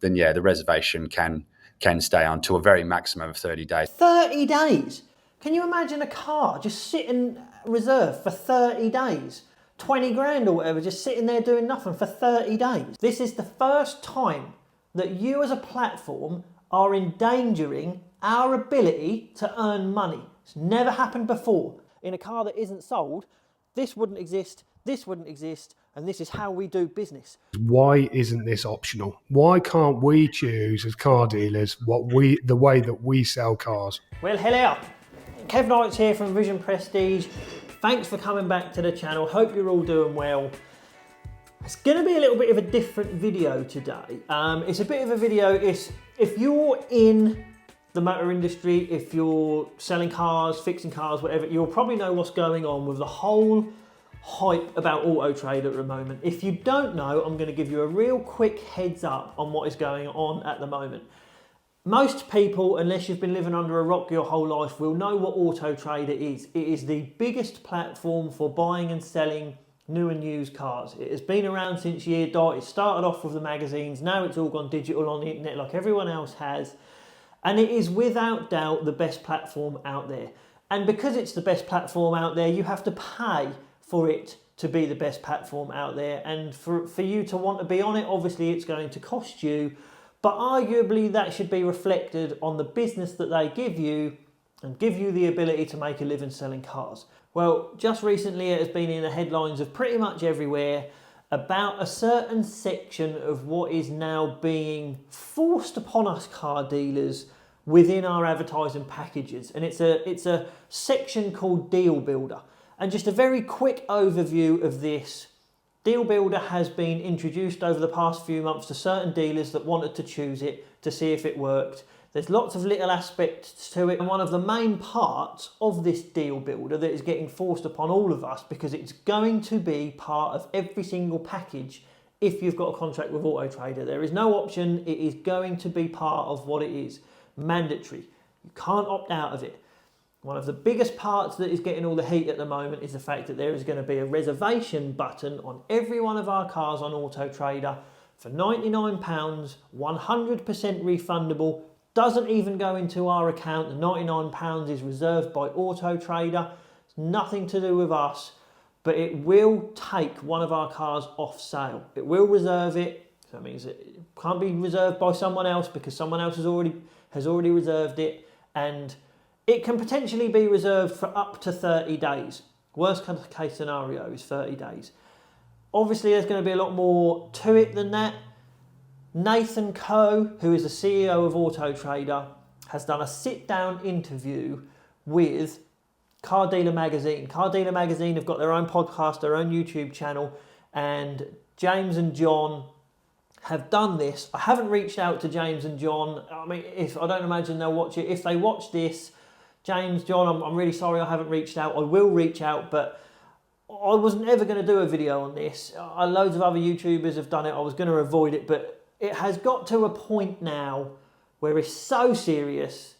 then yeah, the reservation can stay on to a very maximum of 30 days. 30 days? Can you imagine a car just sitting reserved for 30 days? 20 grand or whatever, just sitting there doing nothing for 30 days. This is the first time that you as a platform are endangering our ability to earn money. It's never happened before. In a car that isn't sold, this wouldn't exist, and this is how we do business. Why isn't this optional? Why can't we choose as car dealers the way that we sell cars? Well, hello. Kev Knight's here from Vision Prestige. Thanks for coming back to the channel. Hope you're all doing well. It's going to be a little bit of a different video today. It's a bit of a video. If you're in the motor industry, if you're selling cars, fixing cars, whatever, you'll probably know what's going on with the whole hype about Autotrader at the moment. If you don't know, I'm going to give you a real quick heads up on what is going on at the moment. Most people, unless you've been living under a rock your whole life, will know what Autotrader is. It is the biggest platform for buying and selling new and used cars. It has been around since year dot. It started off with the magazines. Now it's all gone digital on the internet like everyone else has. And it is without doubt the best platform out there. And because it's the best platform out there, you have to pay for it to be the best platform out there. And for you to want to be on it, obviously it's going to cost you. But arguably that should be reflected on the business that they give you and give you the ability to make a living selling cars. Well, just recently it has been in the headlines of pretty much everywhere about a certain section of what is now being forced upon us car dealers within our advertising packages. And it's a section called Deal Builder. And just a very quick overview of this. Deal Builder has been introduced over the past few months to certain dealers that wanted to choose it to see if it worked. There's lots of little aspects to it, and one of the main parts of this Deal Builder that is getting forced upon all of us, because it's going to be part of every single package if you've got a contract with Autotrader. There is no option, it is going to be part of what it is. Mandatory. You can't opt out of it. One of the biggest parts that is getting all the heat at the moment is the fact that there is going to be a reservation button on every one of our cars on Autotrader for £99, 100% refundable, doesn't even go into our account. The £99 is reserved by Autotrader. It's nothing to do with us, but it will take one of our cars off sale. It will reserve it, so that means it can't be reserved by someone else because someone else has already reserved it, and it can potentially be reserved for up to 30 days. Worst case scenario is 30 days. Obviously, there's going to be a lot more to it than that. Nathan Coe, who is the CEO of Autotrader, has done a sit-down interview with Car Dealer Magazine. Car Dealer Magazine have got their own podcast, their own YouTube channel, and James and John have done this. I haven't reached out to James and John. I mean, I don't imagine they'll watch it. If they watch this, James, John, I'm really sorry I haven't reached out. I will reach out, but I wasn't ever going to do a video on this. Loads of other YouTubers have done it. I was going to avoid it, but it has got to a point now where it's so serious,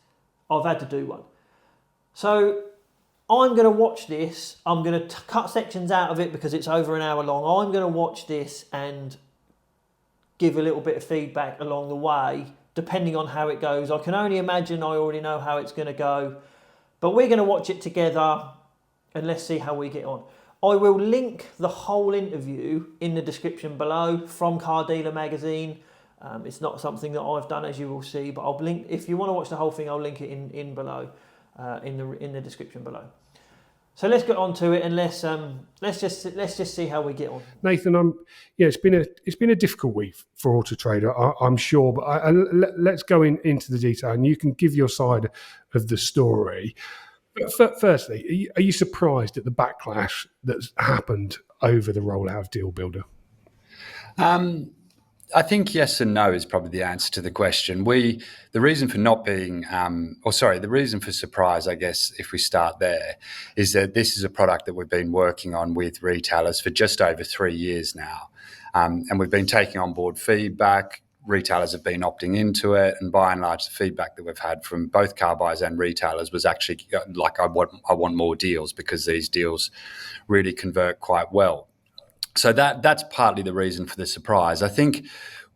I've had to do one. So I'm going to watch this. I'm going to cut sections out of it because it's over an hour long. I'm going to watch this and give a little bit of feedback along the way, depending on how it goes. I can only imagine I already know how it's going to go. But we're going to watch it together and let's see how we get on. I will link the whole interview in the description below from Car Dealer Magazine. It's not something that I've done, as you will see, but I'll link. If you want to watch the whole thing, I'll link it in below, in the description below. So let's get on to it and let's just see how we get on. Nathan, it's been a difficult week for Autotrader, I'm sure, but let's go into the detail, and you can give your side of the story. But firstly, are you surprised at the backlash that's happened over the rollout of Deal Builder? I think yes and no is probably the answer to the question. The reason for not being, the reason for surprise, I guess, if we start there, is that this is a product that we've been working on with retailers for just over 3 years now. And we've been taking on board feedback. Retailers have been opting into it, and by and large, the feedback that we've had from both car buyers and retailers was actually like, I want more deals, because these deals really convert quite well. So that's partly the reason for the surprise. I think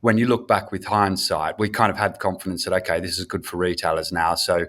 when you look back with hindsight, we kind of had confidence that, okay, this is good for retailers now. So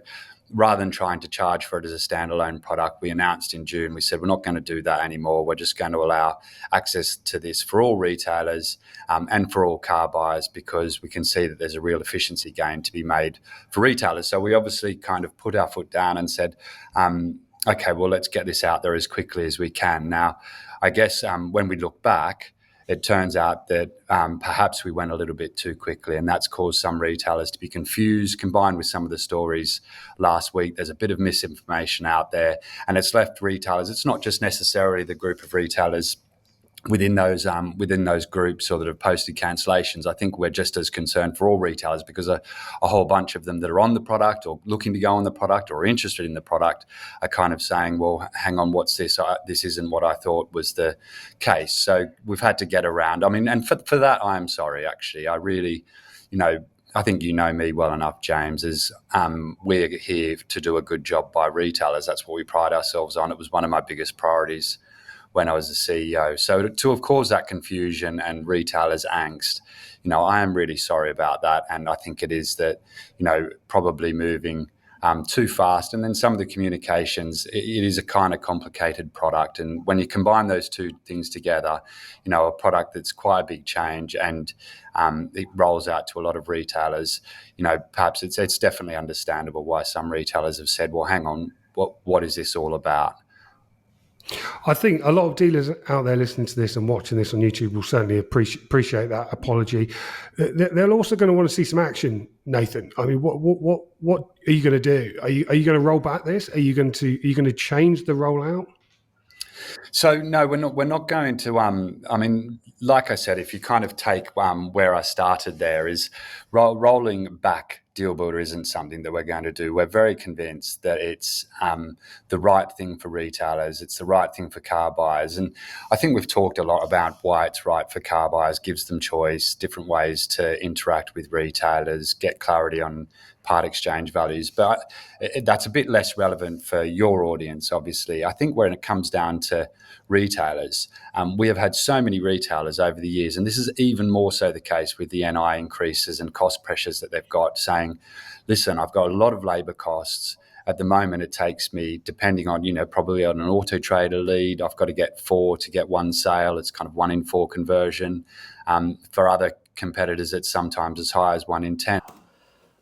rather than trying to charge for it as a standalone product, we announced in June, we said, we're not going to do that anymore. We're just going to allow access to this for all retailers and for all car buyers, because we can see that there's a real efficiency gain to be made for retailers. So we obviously kind of put our foot down and said, okay, well, let's get this out there as quickly as we can. Now, I guess when we look back, it turns out that perhaps we went a little bit too quickly, and that's caused some retailers to be confused. Combined with some of the stories last week, there's a bit of misinformation out there, and it's left retailers. It's not just necessarily the group of retailers within those groups or that have posted cancellations. I think we're just as concerned for all retailers, because a whole bunch of them that are on the product or looking to go on the product or interested in the product are kind of saying, well, hang on, what's this? This isn't what I thought was the case. So we've had to get around. I mean, and for that, I am sorry, actually. I really, I think you know me well enough, James, as we're here to do a good job by retailers. That's what we pride ourselves on. It was one of my biggest priorities when I was the CEO. So to have caused that confusion and retailers' angst, I am really sorry about that. And I think it is that, probably moving too fast. And then some of the communications, it is a kind of complicated product. And when you combine those two things together, a product that's quite a big change and it rolls out to a lot of retailers, perhaps it's definitely understandable why some retailers have said, well, hang on, what is this all about? I think a lot of dealers out there listening to this and watching this on YouTube will certainly appreciate that apology. They're also going to want to see some action, Nathan. I mean, what are you going to do? Are you going to roll back this? Are you going to change the rollout? So no, we're not going to. I mean, like I said, if you kind of take where I started, there is rolling back Deal Builder isn't something that we're going to do. We're very convinced that it's the right thing for retailers. It's the right thing for car buyers, and I think we've talked a lot about why it's right for car buyers. Gives them choice, different ways to interact with retailers, get clarity on part exchange values, but that's a bit less relevant for your audience, obviously. I think when it comes down to retailers, we have had so many retailers over the years, and this is even more so the case with the NI increases and cost pressures that they've got, saying, listen, I've got a lot of labour costs. At the moment, it takes me, depending on, probably on an Autotrader lead, I've got to get 4 to get 1 sale. It's kind of 1 in 4 conversion. For other competitors, it's sometimes as high as 1 in 10.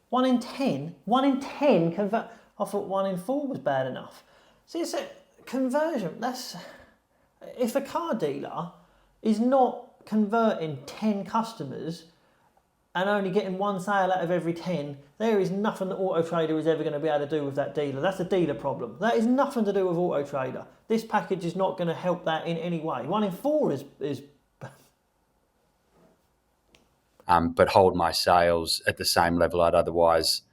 1 in 10? 1 in 10 convert? I thought 1 in 4 was bad enough. See, it's a conversion. If a car dealer is not converting 10 customers and only getting 1 sale out of every 10, there is nothing that Autotrader is ever going to be able to do with that dealer. That's a dealer problem. That is nothing to do with Autotrader. This package is not going to help that in any way. 1 in 4 is but hold my sales at the same level I'd otherwise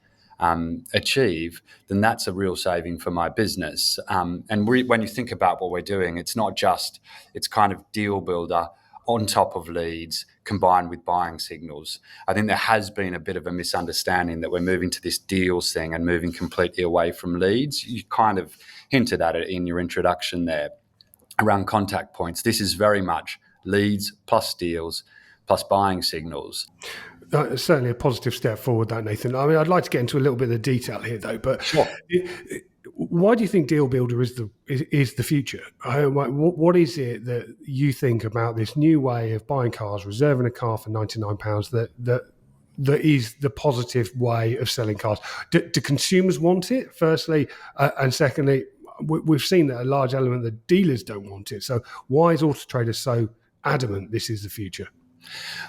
achieve, then that's a real saving for my business. And when you think about what we're doing, it's not just, it's kind of Deal Builder on top of leads combined with buying signals. I think there has been a bit of a misunderstanding that we're moving to this deals thing and moving completely away from leads. You kind of hinted at it in your introduction there around contact points. This is very much leads plus deals plus buying signals. Certainly a positive step forward, that, Nathan. I mean, I'd like to get into a little bit of the detail here, though. But sure. Why do you think Deal Builder is the future? What is it that you think about this new way of buying cars, reserving a car for £99 that is the positive way of selling cars? Do consumers want it, firstly? And secondly, we've seen that a large element of the dealers don't want it. So why is Autotrader so adamant this is the future?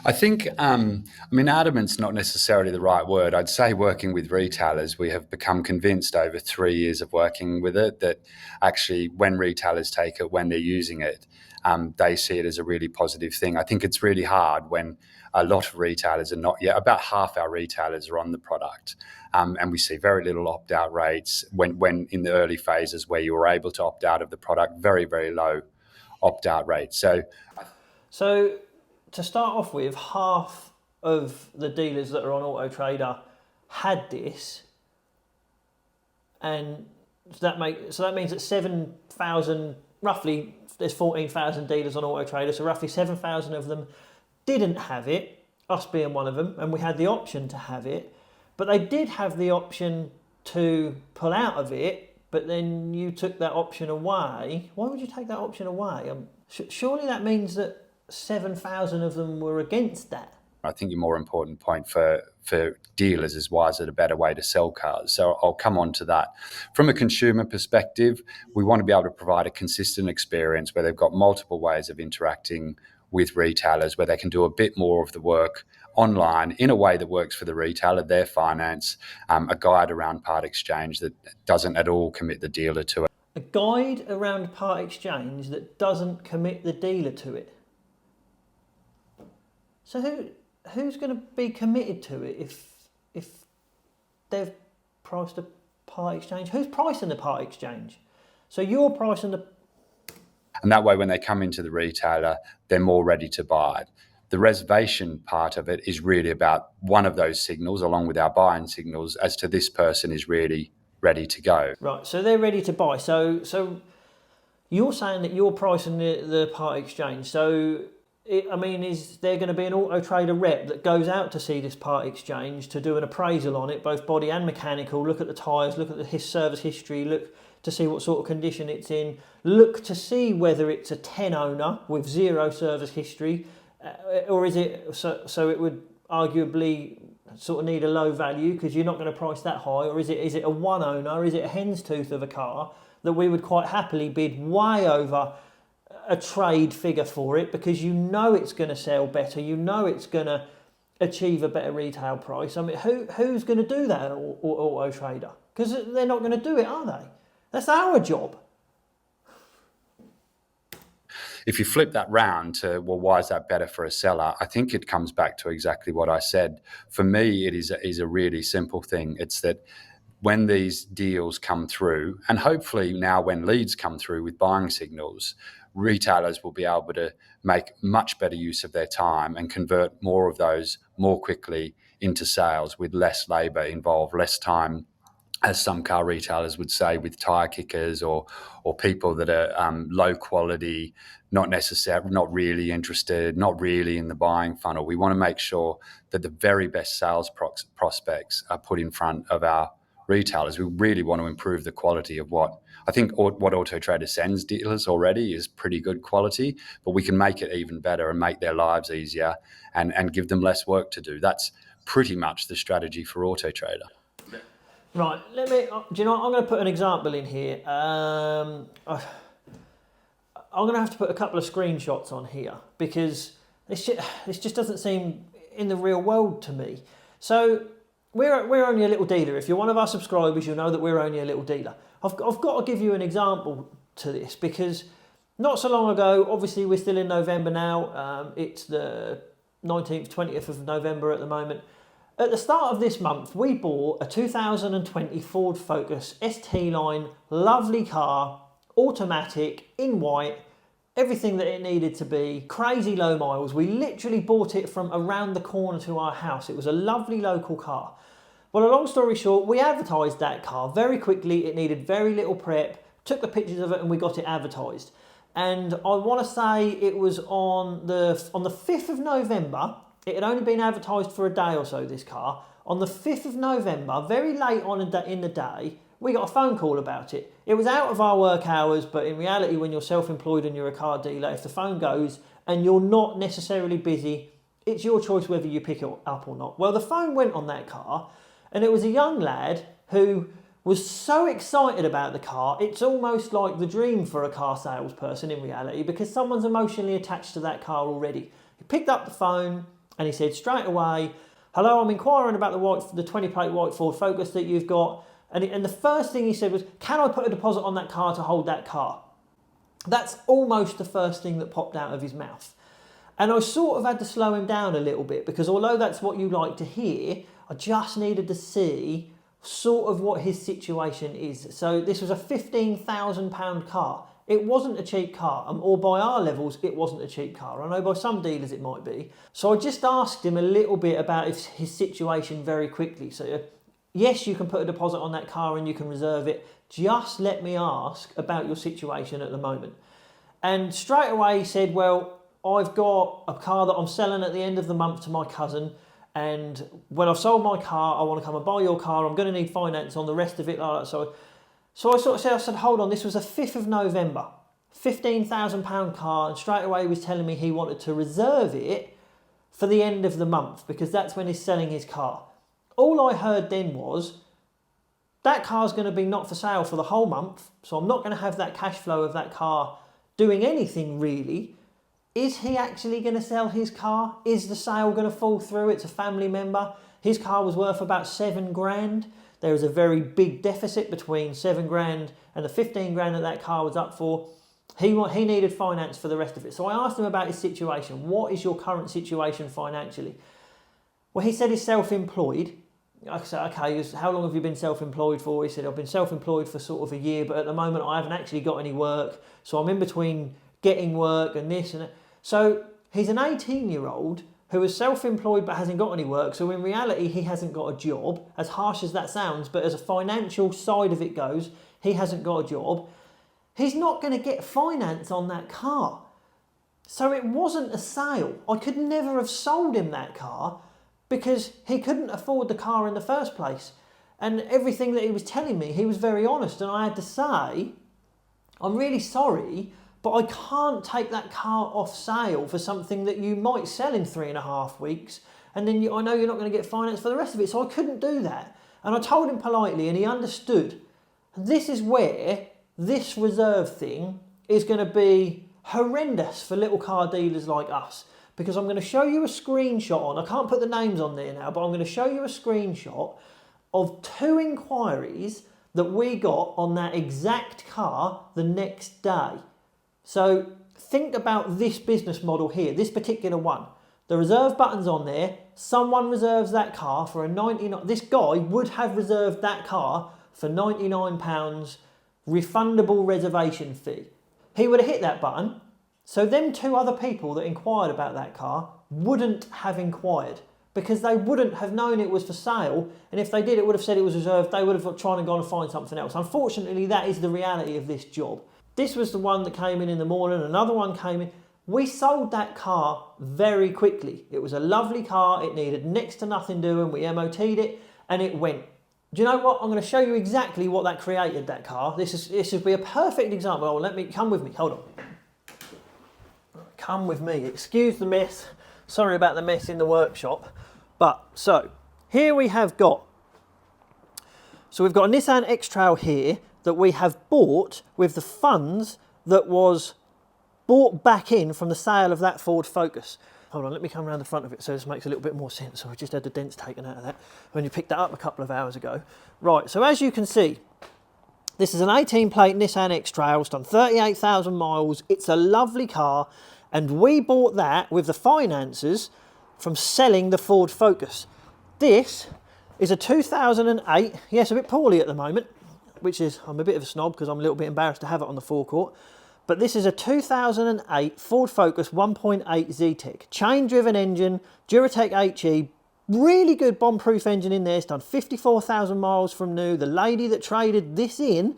I think, adamant's not necessarily the right word. I'd say working with retailers, we have become convinced over 3 years of working with it that actually when retailers take it, when they're using it, they see it as a really positive thing. I think it's really hard when a lot of retailers are not yet. About half our retailers are on the product, and we see very little opt-out rates when in the early phases where you were able to opt out of the product, very, very low opt-out rates. So to start off with, half of the dealers that are on Autotrader had this, and that means that 7,000, roughly, there's 14,000 dealers on Autotrader, so roughly 7,000 of them didn't have it. us being one of them, and we had the option to have it, but they did have the option to pull out of it, but then you took that option away. Why would you take that option away? Surely that means that 7,000 of them were against that. I think your more important point for dealers is, why is it a better way to sell cars? So I'll come on to that. From a consumer perspective, we want to be able to provide a consistent experience where they've got multiple ways of interacting with retailers, where they can do a bit more of the work online in a way that works for the retailer, their finance, a guide around part exchange that doesn't at all commit the dealer to it. A guide around part exchange that doesn't commit the dealer to it. So who's going to be committed to it if they've priced a part exchange? Who's pricing the part exchange? So you're pricing the... And that way, when they come into the retailer, they're more ready to buy. The reservation part of it is really about one of those signals, along with our buying signals, as to this person is really ready to go. Right, so they're ready to buy. So you're saying that you're pricing the part exchange. So, is there going to be an Autotrader rep that goes out to see this part exchange to do an appraisal on it, both body and mechanical, look at the tyres, look at the service history, look to see what sort of condition it's in, look to see whether it's a 10 owner with zero service history, or is it so it would arguably sort of need a low value because you're not going to price that high, or is it a 1 owner, is it a hen's tooth of a car that we would quite happily bid way over a trade figure for it, because you know it's going to sell better, you know it's going to achieve a better retail price. I mean, who's going to do that at Autotrader? Because they're not going to do it, are they? That's our job. If you flip that round to, well, why is that better for a seller? I think it comes back to exactly what I said. For me, it is a really simple thing. It's that when these deals come through, and hopefully now when leads come through with buying signals, retailers will be able to make much better use of their time and convert more of those more quickly into sales with less labour involved, less time, as some car retailers would say, with tyre kickers or people that are low quality, not really interested, not really in the buying funnel. We want to make sure that the very best sales prospects are put in front of our retailers. We really want to improve the quality of what Autotrader sends dealers already is pretty good quality, but we can make it even better and make their lives easier and give them less work to do. That's pretty much the strategy for Autotrader. Right, do you know what? I'm going to put an example in here. I'm going to have to put a couple of screenshots on here because this just doesn't seem in the real world to me. So we're only a little dealer. If you're one of our subscribers, you'll know that we're only a little dealer. I've got to give you an example to this because not so long ago, obviously we're still in November now. It's the 19th, 20th of November at the moment. At the start of this month, we bought a 2020 Ford Focus ST line, lovely car, automatic, in white, everything that it needed to be, crazy low miles. We literally bought it from around the corner to our house. It was a lovely local car. Well, a long story short, we advertised that car very quickly. It needed very little prep, took the pictures of it and we got it advertised. And I want to say it was on the 5th of November. It had only been advertised for a day or so, this car. On the 5th of November, very late on in the day, we got a phone call about it. It was out of our work hours, but in reality, when you're self-employed and you're a car dealer, if the phone goes and you're not necessarily busy, it's your choice whether you pick it up or not. Well, the phone went on that car, and it was a young lad who was so excited about the car, it's almost like the dream for a car salesperson in reality, because someone's emotionally attached to that car already. He picked up the phone, and he said straight away, "Hello, I'm inquiring about the 20-plate white Ford Focus that you've got." And the first thing he said was, "Can I put a deposit on that car to hold that car?" That's almost the first thing that popped out of his mouth. And I sort of had to slow him down a little bit because although that's what you like to hear, I just needed to see sort of what his situation is. So this was a £15,000 car. It wasn't a cheap car, or by our levels, it wasn't a cheap car. I know by some dealers it might be. So I just asked him a little bit about his situation very quickly. So yes, you can put a deposit on that car and you can reserve it. Just let me ask about your situation at the moment. And straight away he said, well, I've got a car that I'm selling at the end of the month to my cousin, and when I've sold my car, I want to come and buy your car. I'm going to need finance on the rest of it like that. So I sort of said, hold on, this was the 5th of November, £15,000 car, and straight away he was telling me he wanted to reserve it for the end of the month because that's when he's selling his car. All I heard then was, that car's going to be not for sale for the whole month, so I'm not going to have that cash flow of that car doing anything really. Is he actually going to sell his car? Is the sale going to fall through? It's a family member. His car was worth about 7 grand. There was a very big deficit between 7 grand and the 15 grand that car was up for. He needed finance for the rest of it. So I asked him about his situation. What is your current situation financially? Well, he said he's self-employed. I said, okay, how long have you been self-employed for? He said, I've been self-employed for sort of a year, but at the moment I haven't actually got any work. So I'm in between getting work and this and that. So he's an 18-year-old who is self-employed but hasn't got any work. So in reality, he hasn't got a job, as harsh as that sounds, but as a financial side of it goes, he hasn't got a job. He's not going to get finance on that car. So it wasn't a sale. I could never have sold him that car because he couldn't afford the car in the first place. And everything that he was telling me, he was very honest. And I had to say, I'm really sorry, but I can't take that car off sale for something that you might sell in 3.5 weeks. And then I know you're not going to get finance for the rest of it. So I couldn't do that. And I told him politely and he understood. And this is where this reserve thing is going to be horrendous for little car dealers like us. Because I'm going to show you a screenshot on, I can't put the names on there now, but I'm going to show you a screenshot of 2 inquiries that we got on that exact car the next day. So think about this business model here, this particular one. The reserve button's on there, someone reserves that car for a 99, this guy would have reserved that car for £99 refundable reservation fee. He would have hit that button, so them 2 other people that inquired about that car wouldn't have inquired because they wouldn't have known it was for sale, and if they did, it would have said it was reserved, they would have tried and gone and find something else. Unfortunately, that is the reality of this job. This was the one that came in the morning, another one came in. We sold that car very quickly. It was a lovely car, it needed next to nothing doing, we MOT'd it, and it went. Do you know what? I'm going to show you exactly what that created, that car. This would be a perfect example. Oh, come with me, hold on. Come with me, excuse the mess. Sorry about the mess in the workshop. But, so, here we have got, so we've got a Nissan X-Trail here that we have bought with the funds that was bought back in from the sale of that Ford Focus. Hold on, let me come around the front of it so this makes a little bit more sense. So I just had the dents taken out of that when you picked that up a couple of hours ago. Right, so as you can see, this is an 18 plate Nissan X-Trail, it's done 38,000 miles. It's a lovely car, and we bought that with the finances from selling the Ford Focus. This is a 2008, yes, a bit poorly at the moment, which is, I'm a bit of a snob because I'm a little bit embarrassed to have it on the forecourt. But this is a 2008 Ford Focus 1.8 Z-Tech. Chain-driven engine, Duratec HE, really good bomb-proof engine in there. It's done 54,000 miles from new. The lady that traded this in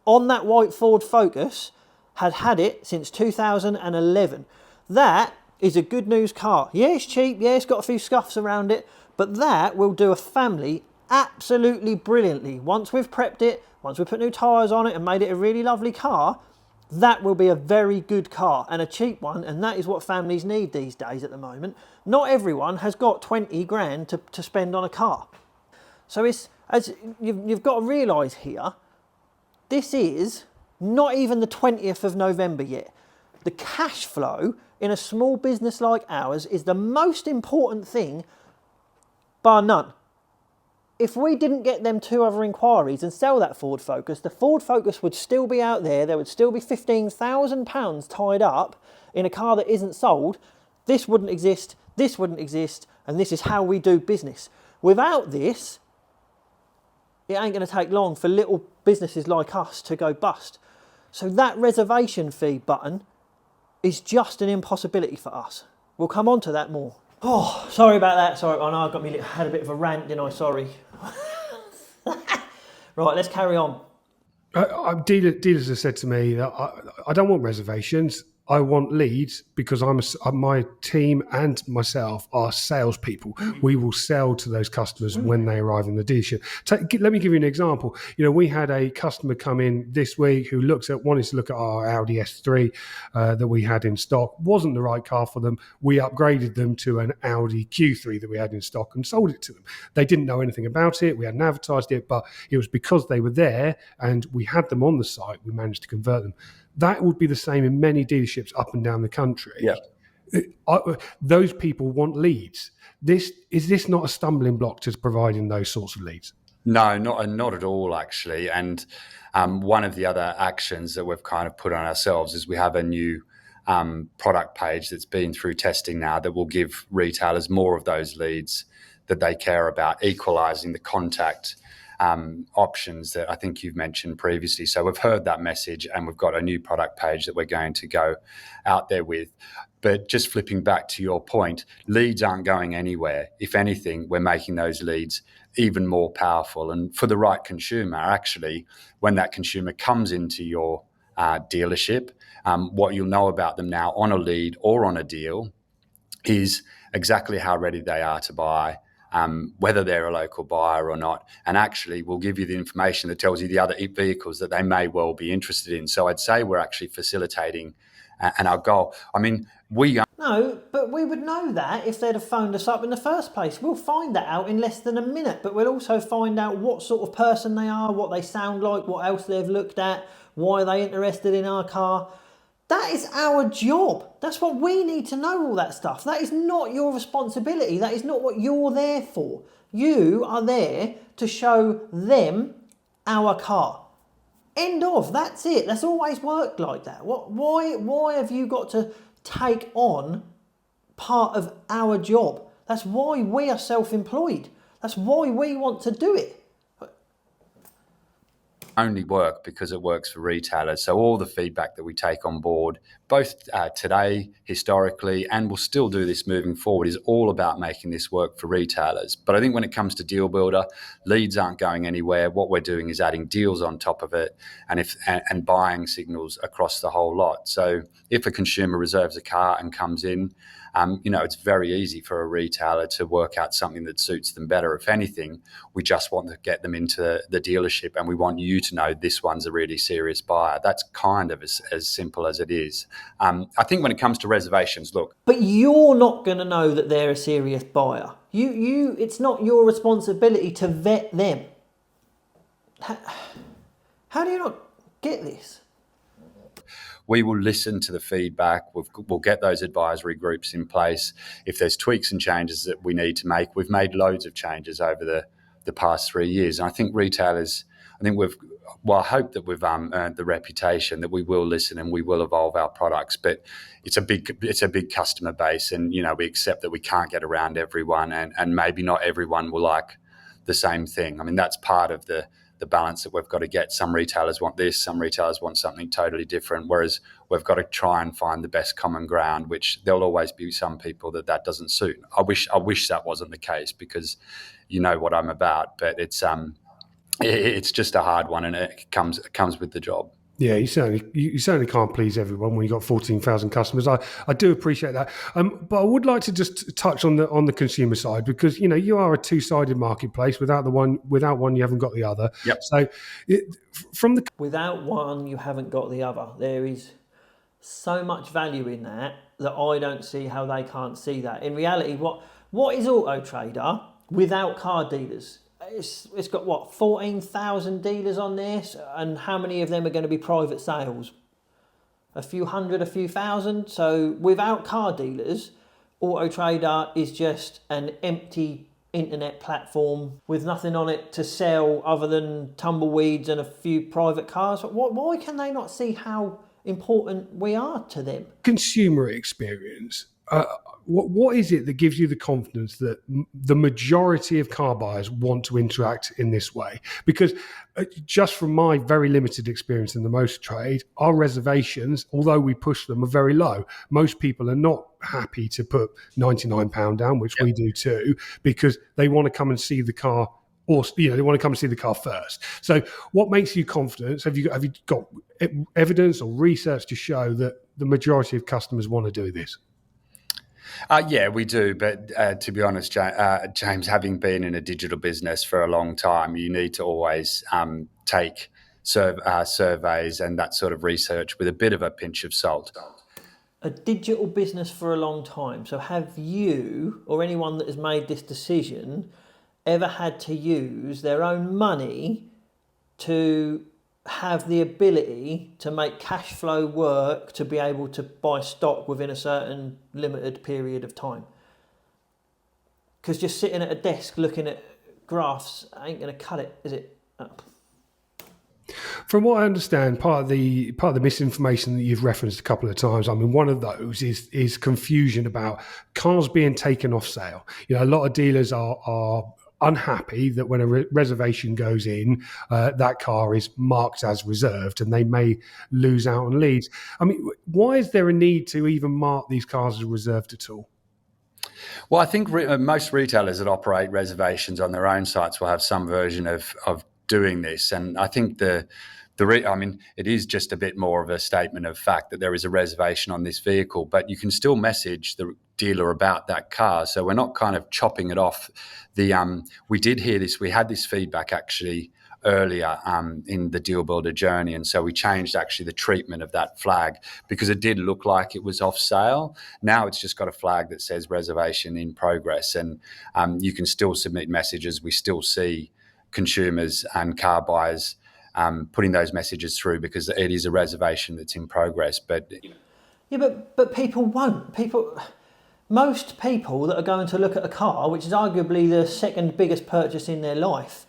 on that white Ford Focus had had it since 2011. That is a good news car. Yeah, it's cheap. Yeah, it's got a few scuffs around it. But that will do a family absolutely brilliantly. Once we've prepped it, once we put new tyres on it and made it a really lovely car, that will be a very good car and a cheap one, and that is what families need these days at the moment. Not everyone has got 20 grand to spend on a car. So it's, as you've got to realise here, this is not even the 20th of November yet. The cash flow in a small business like ours is the most important thing, bar none. If we didn't get them 2 other inquiries and sell that Ford Focus, the Ford Focus would still be out there. There would still be £15,000 tied up in a car that isn't sold. This wouldn't exist, and this is how we do business. Without this, it ain't going to take long for little businesses like us to go bust. So that reservation fee button is just an impossibility for us. We'll come on to that more. Oh, sorry about that. Sorry, I know I had a bit of a rant, didn't I? Sorry. Right, let's carry on. Dealers have said to me that I don't want reservations. I want leads because my team and myself are salespeople. We will sell to those customers when they arrive in the dealership. Let me give you an example. We had a customer come in this week who wanted to look at our Audi S3 that we had in stock. Wasn't the right car for them. We upgraded them to an Audi Q3 that we had in stock and sold it to them. They didn't know anything about it. We hadn't advertised it, but it was because they were there and we had them on the site, we managed to convert them. That would be the same in many dealerships up and down the country. Yeah. Those people want leads. Is this not a stumbling block to providing those sorts of leads? No, not at all, actually. And one of the other actions that we've kind of put on ourselves is we have a new product page that's been through testing now that will give retailers more of those leads that they care about, equalising the contact options that I think you've mentioned previously. So we've heard that message and we've got a new product page that we're going to go out there with. But just flipping back to your point, leads aren't going anywhere. If anything, we're making those leads even more powerful. And for the right consumer, actually, when that consumer comes into your dealership, what you'll know about them now on a lead or on a deal is exactly how ready they are to buy, whether they're a local buyer or not. And actually, we'll give you the information that tells you the other vehicles that they may well be interested in. So I'd say we're actually facilitating and our goal. I mean, No, but we would know that if they'd have phoned us up in the first place. We'll find that out in less than a minute, but we'll also find out what sort of person they are, what they sound like, what else they've looked at, why they're interested in our car. That is our job. That's what we need to know, all that stuff. That is not your responsibility. That is not what you're there for. You are there to show them our car. End of. That's it. That's always worked like that. Why have you got to take on part of our job? That's why we are self-employed. That's why we want to do it. Only work because it works for retailers. So all the feedback that we take on board, both today, historically, and we'll still do this moving forward, is all about making this work for retailers. But I think when it comes to Deal Builder, leads aren't going anywhere. What we're doing is adding deals on top of it and buying signals across the whole lot. So if a consumer reserves a car and comes in, it's very easy for a retailer to work out something that suits them better. If anything, we just want to get them into the dealership and we want you to know this one's a really serious buyer. That's kind of as simple as it is. I think when it comes to reservations, look. But you're not going to know that they're a serious buyer. It's not your responsibility to vet them. How do you not get this? We will listen to the feedback. We'll get those advisory groups in place. If there's tweaks and changes that we need to make, we've made loads of changes over the past 3 years. And I think retailers, I hope that we've earned the reputation that we will listen and we will evolve our products. But it's a big customer base, and we accept that we can't get around everyone, and maybe not everyone will like the same thing. I mean, that's part of the balance that we've got to get. Some retailers want this, some retailers want something totally different, whereas we've got to try and find the best common ground, which there'll always be some people that doesn't suit. I wish that wasn't the case, because you know what I'm about, but it's just a hard one, and it comes with the job. Yeah, you certainly can't please everyone when you've got 14,000 customers. I do appreciate that, but I would like to just touch on the consumer side, because you are a two-sided marketplace. Without one, you haven't got the other. Yep. So without one, you haven't got the other. There is so much value in that I don't see how they can't see that. In reality, what is Autotrader without car dealers? It's got 14,000 dealers on this, and how many of them are going to be private sales? A few hundred, a few thousand. So without car dealers, Autotrader is just an empty internet platform with nothing on it to sell other than tumbleweeds and a few private cars. Why can they not see how important we are to them? Consumer experience. What is it that gives you the confidence that the majority of car buyers want to interact in this way? Because just from my very limited experience in the motor trade, our reservations, although we push them, are very low. Most people are not happy to put £99 down, which we do too, because they want to come and see the car or they want to come and see the car first. So, what makes you confident? Have you got evidence or research to show that the majority of customers want to do this? Yeah, we do. But to be honest, James, having been in a digital business for a long time, you need to always take surveys and that sort of research with a bit of a pinch of salt. A digital business for a long time. So have you or anyone that has made this decision ever had to use their own money to have the ability to make cash flow work to be able to buy stock within a certain limited period of time? Because just sitting at a desk looking at graphs ain't going to cut it, is it? From what I understand, part of the misinformation that you've referenced a couple of times, I mean, one of those is confusion about cars being taken off sale. A lot of dealers are unhappy that when a reservation goes in, that car is marked as reserved, and they may lose out on leads. I mean, why is there a need to even mark these cars as reserved at all? Well, I think most retailers that operate reservations on their own sites will have some version of doing this, and I think it is just a bit more of a statement of fact that there is a reservation on this vehicle, but you can still message the dealer about that car. So we're not kind of chopping it off. We did hear this. We had this feedback actually earlier in the deal builder journey, and so we changed actually the treatment of that flag because it did look like it was off sale. Now it's just got a flag that says reservation in progress, and you can still submit messages. We still see consumers and car buyers putting those messages through because it is a reservation that's in progress. But but people won't. Most people that are going to look at a car, which is arguably the second biggest purchase in their life,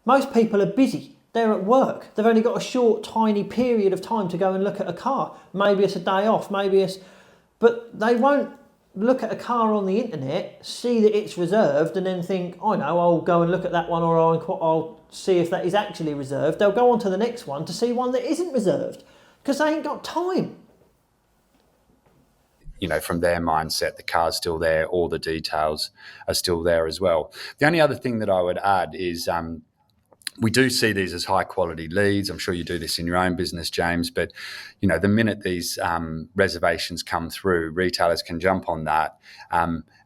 most people are busy. They're at work. They've only got a short, tiny period of time to go and look at a car. Maybe it's a day off. But they won't look at a car on the internet, see that it's reserved, and then think, oh no, I'll go and look at that one, or I'll see if that is actually reserved. They'll go on to the next one to see one that isn't reserved because they ain't got time. From their mindset, the car's still there, all the details are still there as well. The only other thing that I would add is we do see these as high quality leads. I'm sure you do this in your own business, James, but the minute these reservations come through, retailers can jump on that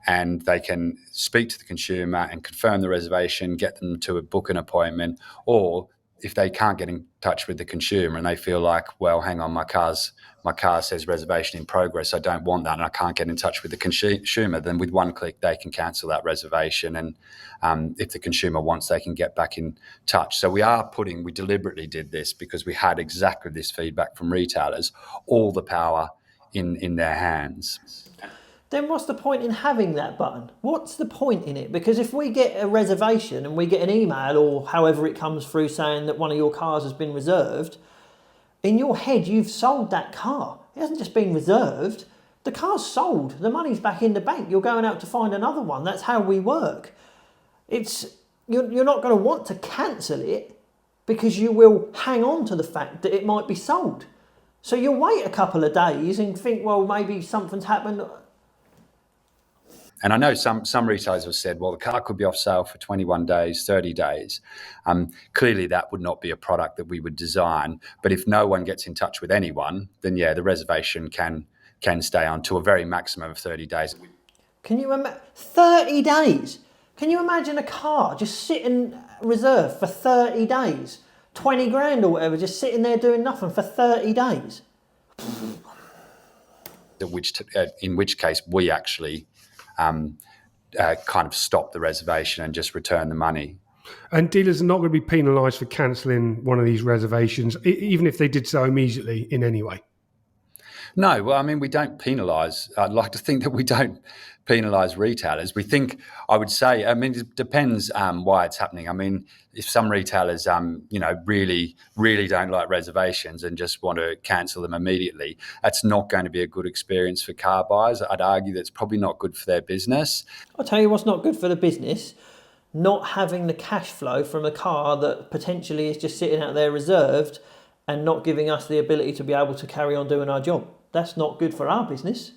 and they can speak to the consumer and confirm the reservation, get them to book an appointment, or if they can't get in touch with the consumer and they feel like, well, hang on, my car says reservation in progress, I don't want that, and I can't get in touch with the consumer, then with one click they can cancel that reservation, and if the consumer wants, they can get back in touch. So we deliberately did this because we had exactly this feedback from retailers, all the power in their hands. Then what's the point in having that button? What's the point in it? Because if we get a reservation and we get an email or however it comes through saying that one of your cars has been reserved, in your head you've sold that car. It hasn't just been reserved. The car's sold. The money's back in the bank. You're going out to find another one. That's how we work. You're not going to want to cancel it because you will hang on to the fact that it might be sold. So you'll wait a couple of days and think, well, maybe something's happened. And I know some retailers have said, well, the car could be off sale for 21 days, 30 days. Clearly, that would not be a product that we would design. But if no one gets in touch with anyone, then, yeah, the reservation can stay on to a very maximum of 30 days. Can you imagine 30 days? Can you imagine a car just sitting reserved for 30 days? 20 grand or whatever, just sitting there doing nothing for 30 days? In which case, we actually kind of stop the reservation and just return the money. And dealers are not going to be penalised for cancelling one of these reservations, even if they did so immediately in any way? No, well, I mean, we don't penalise. I'd like to think that we don't penalise retailers. I would say, it depends why it's happening. I mean, if some retailers, really, really don't like reservations and just want to cancel them immediately, that's not going to be a good experience for car buyers. I'd argue that's probably not good for their business. I'll tell you what's not good for the business. Not having the cash flow from a car that potentially is just sitting out there reserved and not giving us the ability to be able to carry on doing our job. That's not good for our business.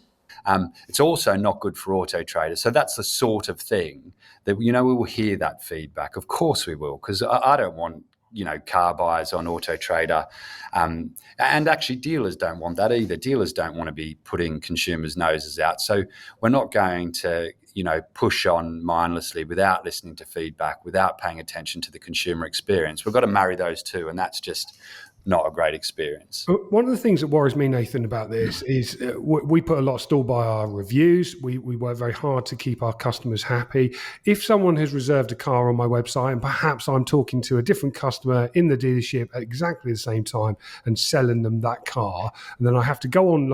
It's also not good for Autotrader. So that's the sort of thing that, we will hear that feedback. Of course we will, because I don't want, car buyers on Autotrader. And actually dealers don't want that either. Dealers don't want to be putting consumers' noses out. So we're not going to, push on mindlessly without listening to feedback, without paying attention to the consumer experience. We've got to marry those two, and that's just not a great experience. One of the things that worries me, Nathan, about this is we put a lot of store by our reviews. We work very hard to keep our customers happy. If someone has reserved a car on my website and perhaps I'm talking to a different customer in the dealership at exactly the same time and selling them that car, and then I have to go on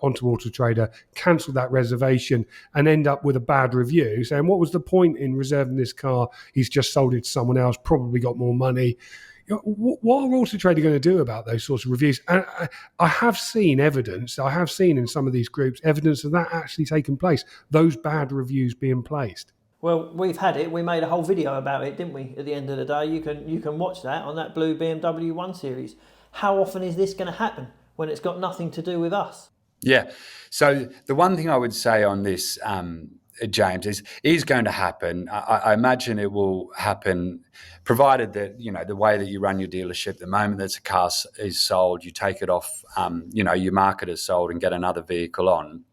onto Autotrader, cancel that reservation and end up with a bad review saying, what was the point in reserving this car? He's just sold it to someone else, probably got more money. What are Autotrader going to do about those sorts of reviews? And I have seen evidence, I have seen in some of these groups, evidence of that actually taking place, those bad reviews being placed. Well, we've had it. We made a whole video about it, didn't we? At the end of the day, you can watch that on that blue BMW 1 Series. How often is this going to happen when it's got nothing to do with us? Yeah. So the one thing I would say on this, James, is going to happen. I imagine it will happen, provided that the way that you run your dealership. The moment that a car is sold, you take it off. You mark it as sold and get another vehicle on.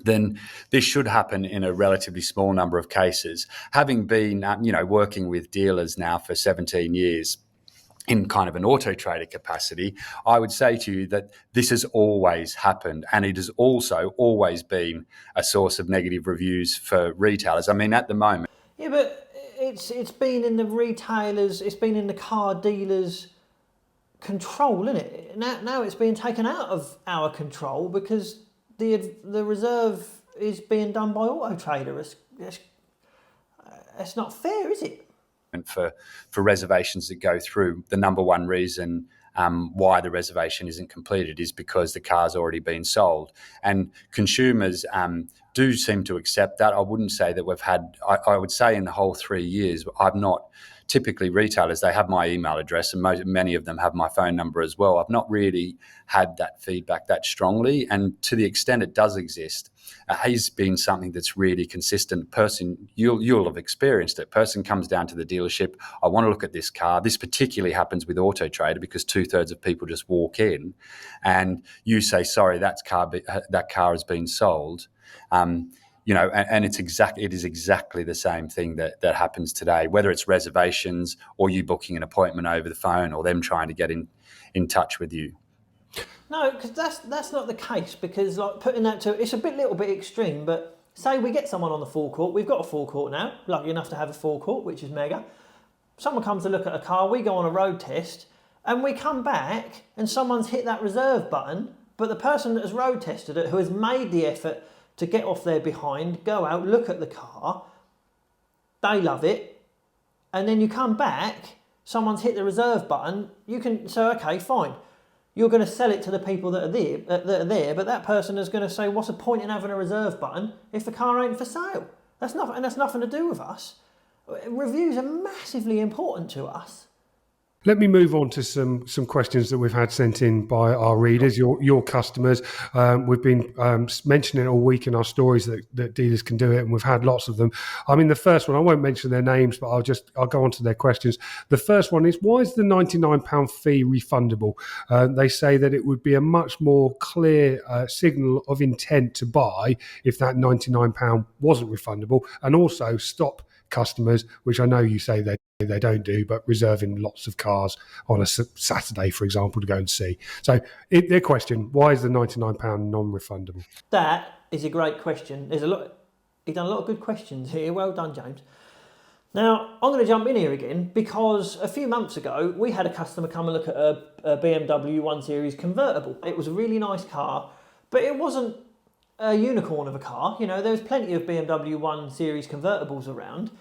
Then this should happen in a relatively small number of cases. Having been, working with dealers now for 17 years. In kind of an Autotrader capacity, I would say to you that this has always happened, and it has also always been a source of negative reviews for retailers. I mean, at the moment. Yeah, but it's been in the retailers, it's been in the car dealers' control, isn't it? Now it's being taken out of our control because the reserve is being done by Autotrader. It's not fair, is it? For reservations that go through, the number one reason why the reservation isn't completed is because the car's already been sold. And consumers do seem to accept that. I wouldn't say that we've had, I would say in the whole 3 years, I've not, typically retailers, they have my email address and many of them have my phone number as well. I've not really had that feedback that strongly. And to the extent it does exist, has been something that's really consistent. Person, you'll have experienced it. Person comes down to the dealership. I want to look at this car. This particularly happens with Autotrader because 2/3 of people just walk in, and you say, "Sorry, that car has been sold." And it is exactly the same thing that happens today, whether it's reservations or you booking an appointment over the phone or them trying to get in touch with you. No, because that's not the case, because like putting that to, it's a little bit extreme, but say we get someone on the forecourt, we've got a forecourt now, lucky enough to have a forecourt, which is mega. Someone comes to look at a car, we go on a road test, and we come back and someone's hit that reserve button, but the person that has road tested it, who has made the effort to get off their behind, go out, look at the car, they love it, and then you come back, someone's hit the reserve button, you can say, okay, fine. You're going to sell it to the people that are there, but that person is going to say, what's the point in having a reserve button if the car ain't for sale? That's nothing to do with us. Reviews are massively important to us. Let me move on to some questions that we've had sent in by our readers, your customers. We've been mentioning it all week in our stories that dealers can do it, and we've had lots of them. I mean, the first one, I won't mention their names, but I'll go on to their questions. The first one is, why is the £99 fee refundable? They say that it would be a much more clear signal of intent to buy if that £99 wasn't refundable, and also stop customers, which I know you say they don't do, but reserving lots of cars on a Saturday, for example, to go and see. So their question, why is the £99 non-refundable? That is a great question. You've done a lot of good questions here. Well done, James. Now, I'm going to jump in here again because a few months ago, we had a customer come and look at a BMW 1 Series convertible. It was a really nice car, but it wasn't a unicorn of a car. There was plenty of BMW 1 Series convertibles around.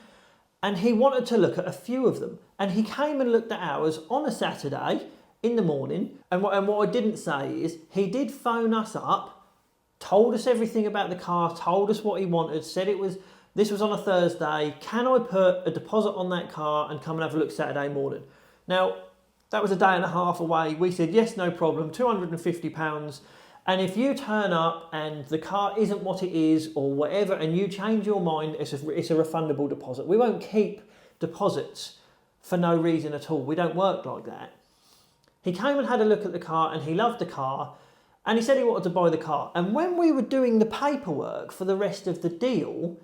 And he wanted to look at a few of them. And he came and looked at ours on a Saturday in the morning. And what I didn't say is he did phone us up, told us everything about the car, told us what he wanted, said this was on a Thursday. Can I put a deposit on that car and come and have a look Saturday morning? Now, that was a day and a half away. We said, yes, no problem, £250. And if you turn up and the car isn't what it is or whatever, and you change your mind, it's a refundable deposit. We won't keep deposits for no reason at all. We don't work like that. He came and had a look at the car and he loved the car and he said he wanted to buy the car. And when we were doing the paperwork for the rest of the deal,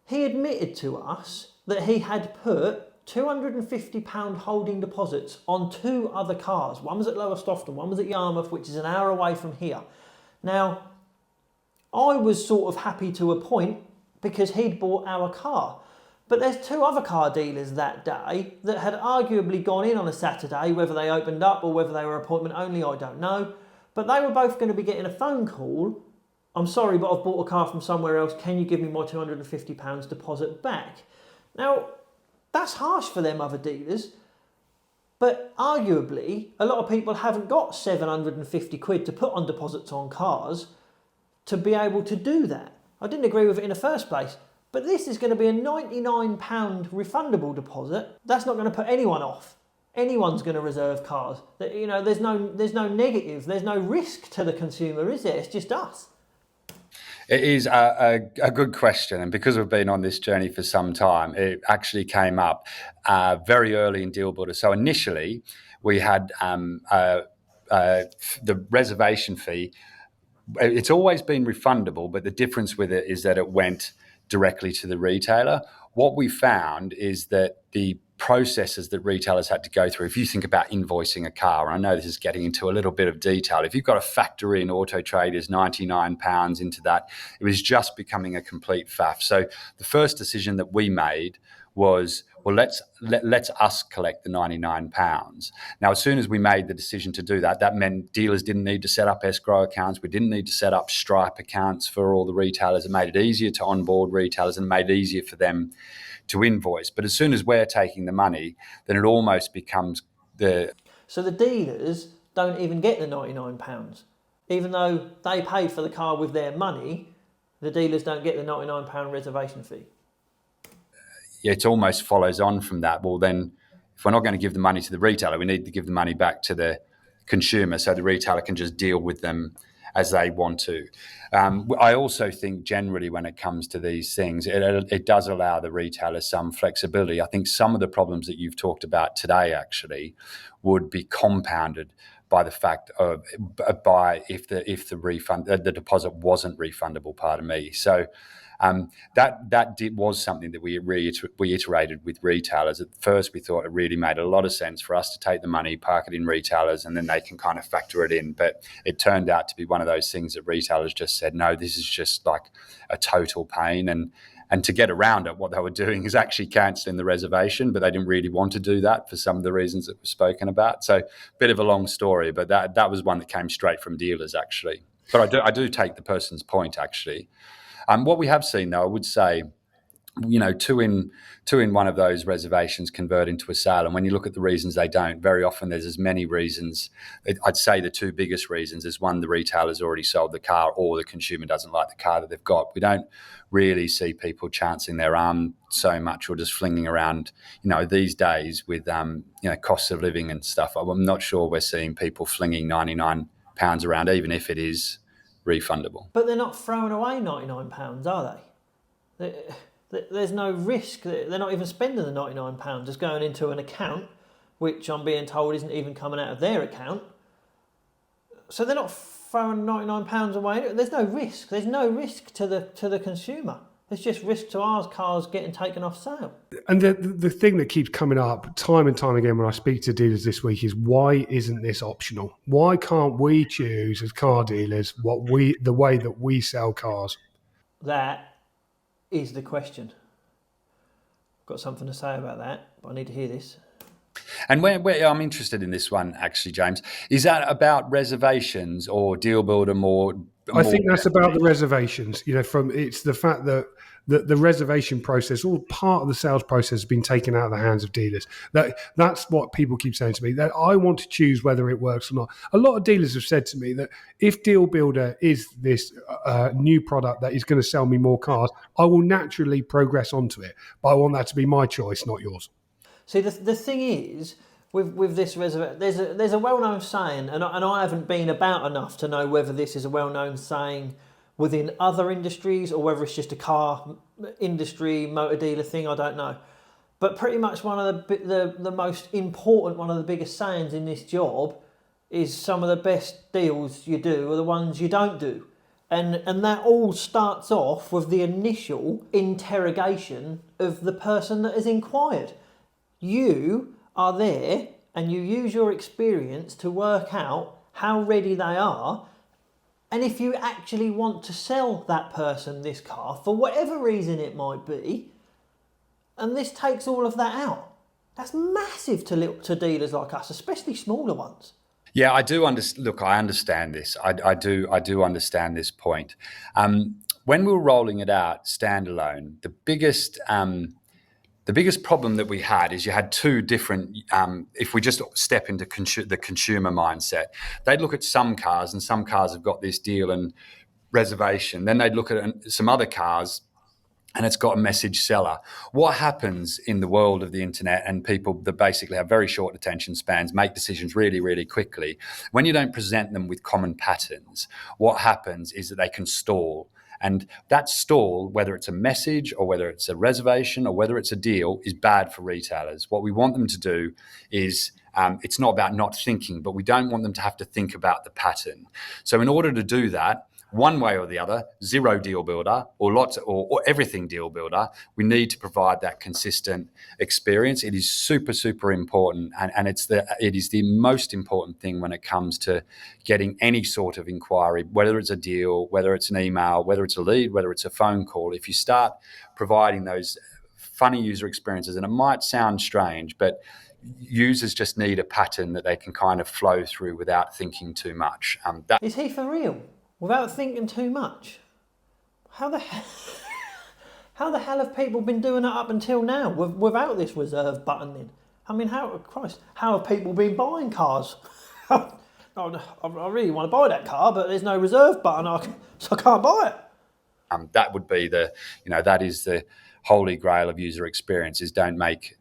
he admitted to us that he had put £250 holding deposits on 2 other cars. One was at Lowestoft, one was at Yarmouth, which is an hour away from here. Now, I was sort of happy to a point because he'd bought our car. But there's 2 other car dealers that day that had arguably gone in on a Saturday, whether they opened up or whether they were appointment only, I don't know. But they were both going to be getting a phone call. I'm sorry, but I've bought a car from somewhere else. Can you give me my £250 deposit back? Now, that's harsh for them other dealers. But arguably, a lot of people haven't got 750 quid to put on deposits on cars to be able to do that. I didn't agree with it in the first place. But this is going to be a £99 refundable deposit. That's not going to put anyone off. Anyone's going to reserve cars. You know, there's no negative, there's no risk to the consumer, is there? It's just us. It is a good question, and because we've been on this journey for some time, it actually came up very early in Deal Builder. So initially, we had the reservation fee. It's always been refundable, but the difference with it is that it went directly to the retailer. What we found is that the processes that retailers had to go through, if you think about invoicing a car, and I know this is getting into a little bit of detail, if you've got to factor in Autotrader's £99 into that, it was just becoming a complete faff. So the first decision that we made was, well, let's us collect the £99. Now, as soon as we made the decision to do that, that meant dealers didn't need to set up escrow accounts. We didn't need to set up Stripe accounts for all the retailers. It made it easier to onboard retailers and made it easier for them to invoice. But as soon as we're taking the money, then it almost becomes the... So the dealers don't even get the £99. Even though they paid for the car with their money, the dealers don't get the £99 reservation fee. It almost follows on from that. Well, then, if we're not going to give the money to the retailer, we need to give the money back to the consumer so the retailer can just deal with them as they want to. I also think generally when it comes to these things, it does allow the retailer some flexibility. I think some of the problems that you've talked about today actually would be compounded by the fact of if the refund, the deposit wasn't refundable. Pardon me. So that was something that we reiterated with retailers. At first, we thought it really made a lot of sense for us to take the money, park it in retailers, and then they can kind of factor it in. But it turned out to be one of those things that retailers just said, no, this is just like a total pain. And to get around it, what they were doing is actually cancelling the reservation, but they didn't really want to do that for some of the reasons that were spoken about. So a bit of a long story, but that was one that came straight from dealers, actually. But I do take the person's point, actually. What we have seen, though, I would say, two in one of those reservations convert into a sale. And when you look at the reasons they don't, very often there's as many reasons. I'd say the 2 biggest reasons is, one, the retailer's already sold the car, or the consumer doesn't like the car that they've got. We don't really see people chancing their arm so much or just flinging around, these days with, costs of living and stuff. I'm not sure we're seeing people flinging £99 around, even if it is refundable. But they're not throwing away £99, are they? There's no risk. They're not even spending the £99, just going into an account, which I'm being told isn't even coming out of their account. So they're not throwing £99 away. There's no risk. There's no risk to the consumer. There's just risk to our cars getting taken off sale. And the thing that keeps coming up time and time again when I speak to dealers this week is, why isn't this optional? Why can't we choose as car dealers the way that we sell cars? That is the question. I've got something to say about that, but I need to hear this. And where I'm interested in this one, actually, James, is that about reservations or Deal Builder more? I think that's about the reservations. It's the fact that the reservation process, all part of the sales process, has been taken out of the hands of dealers. That's what people keep saying to me, that I want to choose whether it works or not. A lot of dealers have said to me that if Deal Builder is this new product that is going to sell me more cars, I will naturally progress onto it. But I want that to be my choice, not yours. See, the thing is, with this reservation. There's a well-known saying, and I haven't been about enough to know whether this is a well-known saying within other industries or whether it's just a car industry motor dealer thing. I don't know, but pretty much one of the most important, one of the biggest sayings in this job is some of the best deals you do are the ones you don't do. And that all starts off with the initial interrogation of the person that has inquired. You are there and you use your experience to work out how ready they are, and if you actually want to sell that person this car for whatever reason it might be, and this takes all of that out. That's massive to dealers like us, especially smaller ones. Yeah, I do understand. Look, I understand this. I do understand this point. When we were rolling it out standalone, the biggest problem that we had is you had two different. If we just step into the consumer mindset, they'd look at some cars, and some cars have got this deal and reservation. Then they'd look at some other cars, and it's got a message seller. What happens in the world of the internet and people that basically have very short attention spans, make decisions really, really quickly, when you don't present them with common patterns, what happens is that they can stall. And that stall, whether it's a message or whether it's a reservation or whether it's a deal, is bad for retailers. What we want them to do is it's not about not thinking, but we don't want them to have to think about the pattern. So in order to do that, one way or the other, zero deal builder or everything deal builder, we need to provide that consistent experience. It is super, super important. And it is the most important thing when it comes to getting any sort of inquiry, whether it's a deal, whether it's an email, whether it's a lead, whether it's a phone call. If you start providing those funny user experiences, and it might sound strange, but users just need a pattern that they can kind of flow through without thinking too much. Is he for real? Without thinking too much? How the hell have people been doing it up until now without this reserve button in? I mean, how have people been buying cars? I really want to buy that car, but there's no reserve button, so I can't buy it. That would be that is the holy grail of user experience, is don't make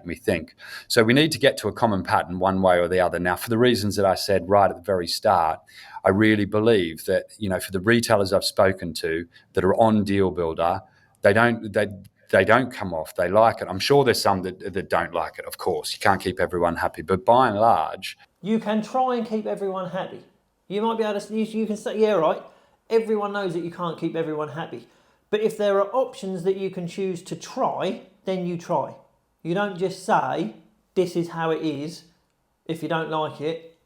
me think. So we need to get to a common pattern one way or the other. Now, for the reasons that I said right at the very start, I really believe that, for the retailers I've spoken to that are on Deal Builder, they don't come off. They like it. I'm sure there's some that don't like it. Of course, you can't keep everyone happy, but by and large, you can try and keep everyone happy. You might be able to. You can say, yeah, right. Everyone knows that you can't keep everyone happy. But if there are options that you can choose to try, then you try. You don't just say, this is how it is. If you don't like it,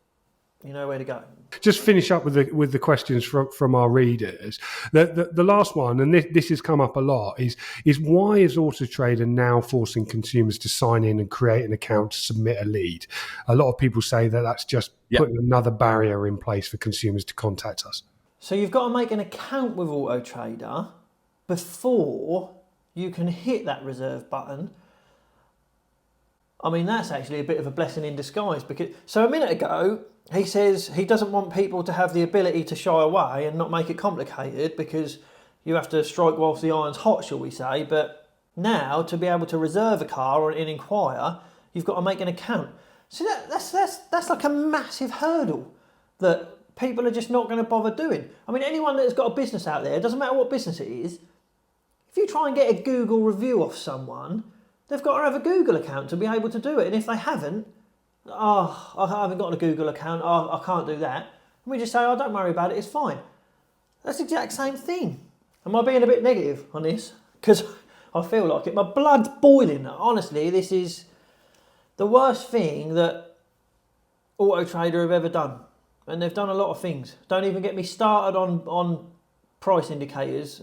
you know where to go. Just finish up with the questions from our readers. The last one, and this has come up a lot, is why is Autotrader now forcing consumers to sign in and create an account to submit a lead? A lot of people say that that's just putting another barrier in place for consumers to contact us. So you've got to make an account with Autotrader before you can hit that reserve button. I mean, that's actually a bit of a blessing in disguise, because so a minute ago he says he doesn't want people to have the ability to shy away and not make it complicated because you have to strike whilst the iron's hot, shall we say. But now, to be able to reserve a car or an inquire, you've got to make an account. So that's like a massive hurdle that people are just not going to bother doing. I mean, anyone that's got a business out there, it doesn't matter what business it is, if you try and get a Google review off someone, they've got to have a Google account to be able to do it. And if they haven't, I haven't got a Google account, I can't do that. And we just say, don't worry about it, it's fine. That's the exact same thing. Am I being a bit negative on this? Because I feel like it. My blood's boiling. Honestly, this is the worst thing that Autotrader have ever done. And they've done a lot of things. Don't even get me started on price indicators.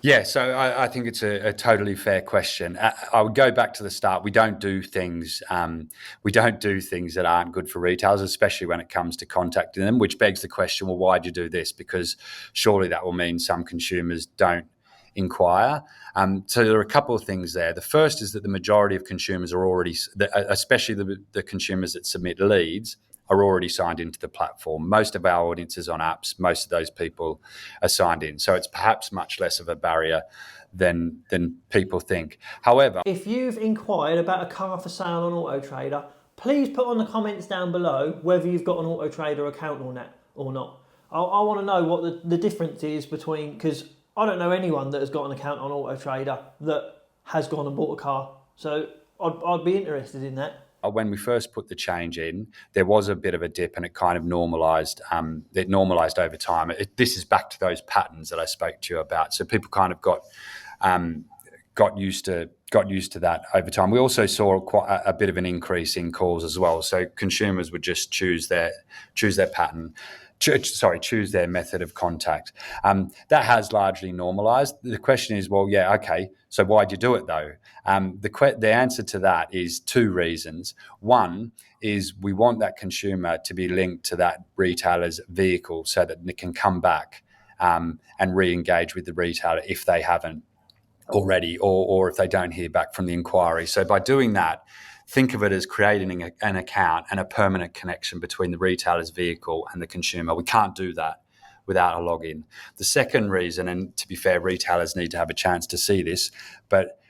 Yeah, so I think it's a totally fair question. I would go back to the start. We don't do things. That aren't good for retailers, especially when it comes to contacting them. Which begs the question: well, why'd you do this? Because surely that will mean some consumers don't inquire. So there are a couple of things there. The first is that the majority of consumers are already, especially the consumers that submit leads, are already signed into the platform. Most of our audience is on apps. Most of those people are signed in. So it's perhaps much less of a barrier than people think. However, if you've inquired about a car for sale on Autotrader, please put on the comments down below whether you've got an Autotrader account or not. I want to know what the difference is between, because I don't know anyone that has got an account on Autotrader that has gone and bought a car. So I'd be interested in that. When we first put the change in, there was a bit of a dip, and it kind of normalised. It normalised over time. This is back to those patterns that I spoke to you about. So people kind of got used to that over time. We also saw quite a bit of an increase in calls as well. So consumers would just choose their pattern. Choose their method of contact. That has largely normalised. The question is, well, yeah, okay. So why'd you do it though? The answer to that is two reasons. One is we want that consumer to be linked to that retailer's vehicle so that they can come back and re-engage with the retailer if they haven't already, or if they don't hear back from the inquiry. So by doing that, think of it as creating an account and a permanent connection between the retailer's vehicle and the consumer. We can't do that without a login. The second reason, and to be fair, retailers need to have a chance to see this, but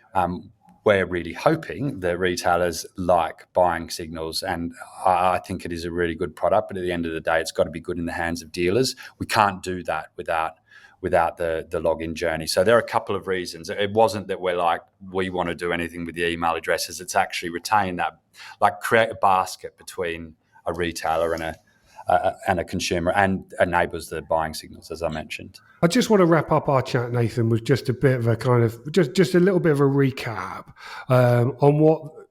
we're really hoping that retailers like buying signals, and I think it is a really good product, but at the end of the day, it's got to be good in the hands of dealers. We can't do that without the login journey. So there are a couple of reasons. It wasn't that we want to do anything with the email addresses. It's actually retain that, like create a basket between a retailer and a consumer, and enables the buying signals, as I mentioned. I just want to wrap up our chat, Nathan, with just a bit of a kind of just a little bit of a recap on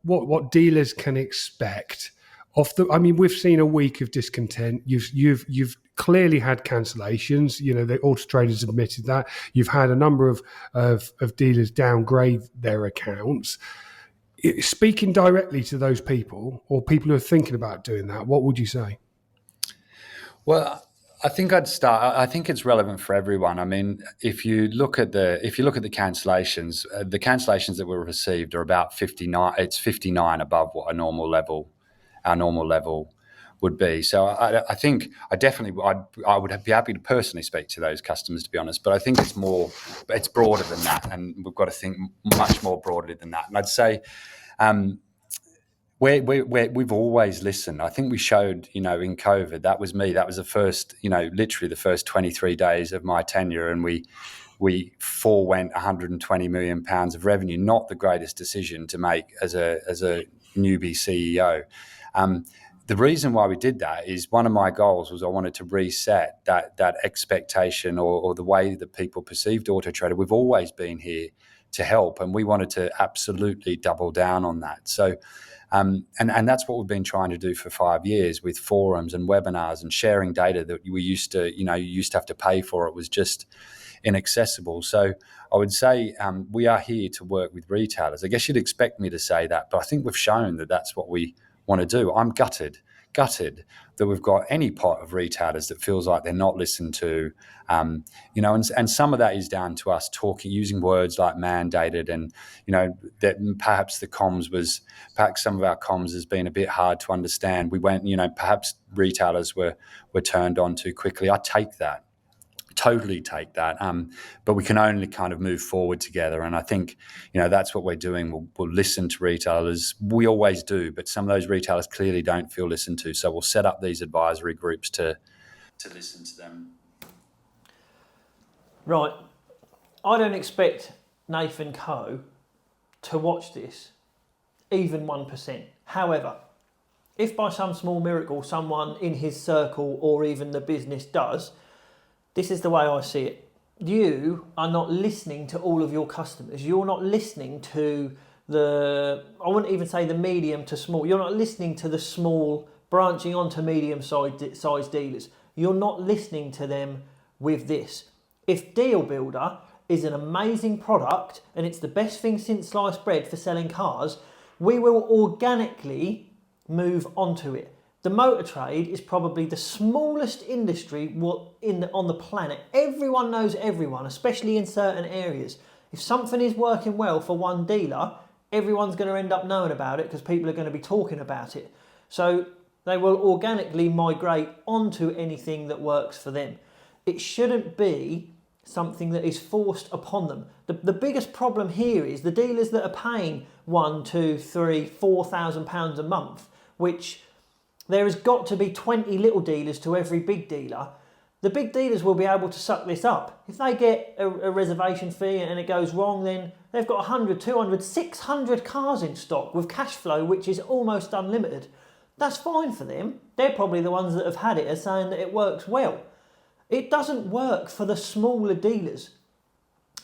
what dealers can expect. We've seen a week of discontent. You've clearly had cancellations. You know, the Autotraders admitted that. You've had a number of dealers downgrade their accounts. Speaking directly to those people, or people who are thinking about doing that, what would you say? Well, I think I'd start. I think it's relevant for everyone. I mean, if you look at the cancellations, the cancellations that were received are about 59. It's 59 above what our normal level would be. So I think I would be happy to personally speak to those customers, to be honest. But I think it's broader than that, and we've got to think much more broadly than that. And I'd say we've always listened. I think we showed, in COVID, that was me. That was the first, literally the first 23 days of my tenure, and we forewent 120 million pounds of revenue. Not the greatest decision to make as a newbie CEO. The reason why we did that is one of my goals was I wanted to reset that expectation or the way that people perceived Autotrader. We've always been here to help, and we wanted to absolutely double down on that. So, and that's what we've been trying to do for 5 years with forums and webinars and sharing data that we used to, you used to have to pay for. It was just inaccessible. So I would say we are here to work with retailers. I guess you'd expect me to say that, but I think we've shown that that's what we want to do. I'm gutted that we've got any pot of retailers that feels like they're not listened to, and some of that is down to us using words like mandated, and that perhaps some of our comms has been a bit hard to understand. We went, perhaps retailers were turned on too quickly. I totally take that, but we can only kind of move forward together, and I think that's what we're doing. We'll listen to retailers. We always do, but some of those retailers clearly don't feel listened to, so we'll set up these advisory groups to listen to them. Right, I don't expect Nathan Coe to watch this even 1%. However, if by some small miracle someone in his circle or even the business does, this is the way I see it. You are not listening to all of your customers. You're not listening to I wouldn't even say the medium to small. You're not listening to the small branching onto medium-sized dealers. You're not listening to them with this. If Deal Builder is an amazing product and it's the best thing since sliced bread for selling cars, we will organically move onto it. The motor trade is probably the smallest industry on the planet. Everyone knows everyone, especially in certain areas. If something is working well for one dealer, everyone's going to end up knowing about it because people are going to be talking about it. So they will organically migrate onto anything that works for them. It shouldn't be something that is forced upon them. The biggest problem here is the dealers that are paying £1,000, £2,000, £3,000, £4,000 a month. which there has got to be 20 little dealers to every big dealer. The big dealers will be able to suck this up. If they get a reservation fee and it goes wrong, then they've got 100, 200, 600 cars in stock with cash flow, which is almost unlimited. That's fine for them. They're probably the ones that have had it as saying that it works well. It doesn't work for the smaller dealers.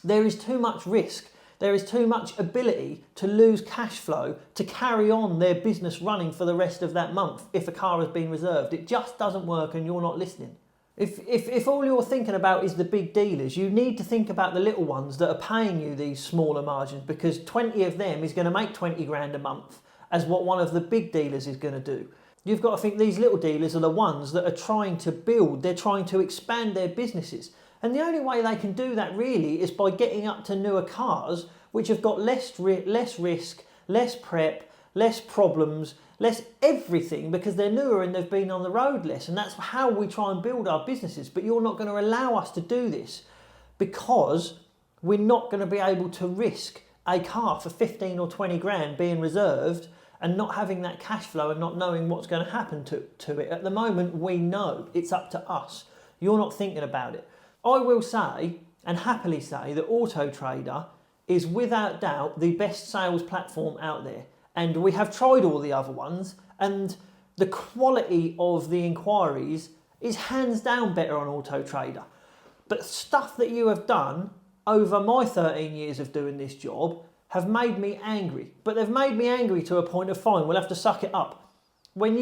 There is too much risk. There is too much ability to lose cash flow to carry on their business running for the rest of that month if a car has been reserved. It just doesn't work and you're not listening. If all you're thinking about is the big dealers, you need to think about the little ones that are paying you these smaller margins, because 20 of them is going to make 20 grand a month as what one of the big dealers is going to do. You've got to think these little dealers are the ones that are trying to build, they're trying to expand their businesses. And the only way they can do that really is by getting up to newer cars which have got less risk, less prep, less problems, less everything, because they're newer and they've been on the road less. And that's how we try and build our businesses. But you're not going to allow us to do this because we're not going to be able to risk a car for 15 or 20 grand being reserved and not having that cash flow and not knowing what's going to happen to it. At the moment, we know. It's up to us. You're not thinking about it. I will say, and happily say, that Autotrader is without doubt the best sales platform out there. And we have tried all the other ones, and the quality of the inquiries is hands down better on Autotrader. But stuff that you have done over my 13 years of doing this job have made me angry. But they've made me angry to a point of fine, we'll have to suck it up. When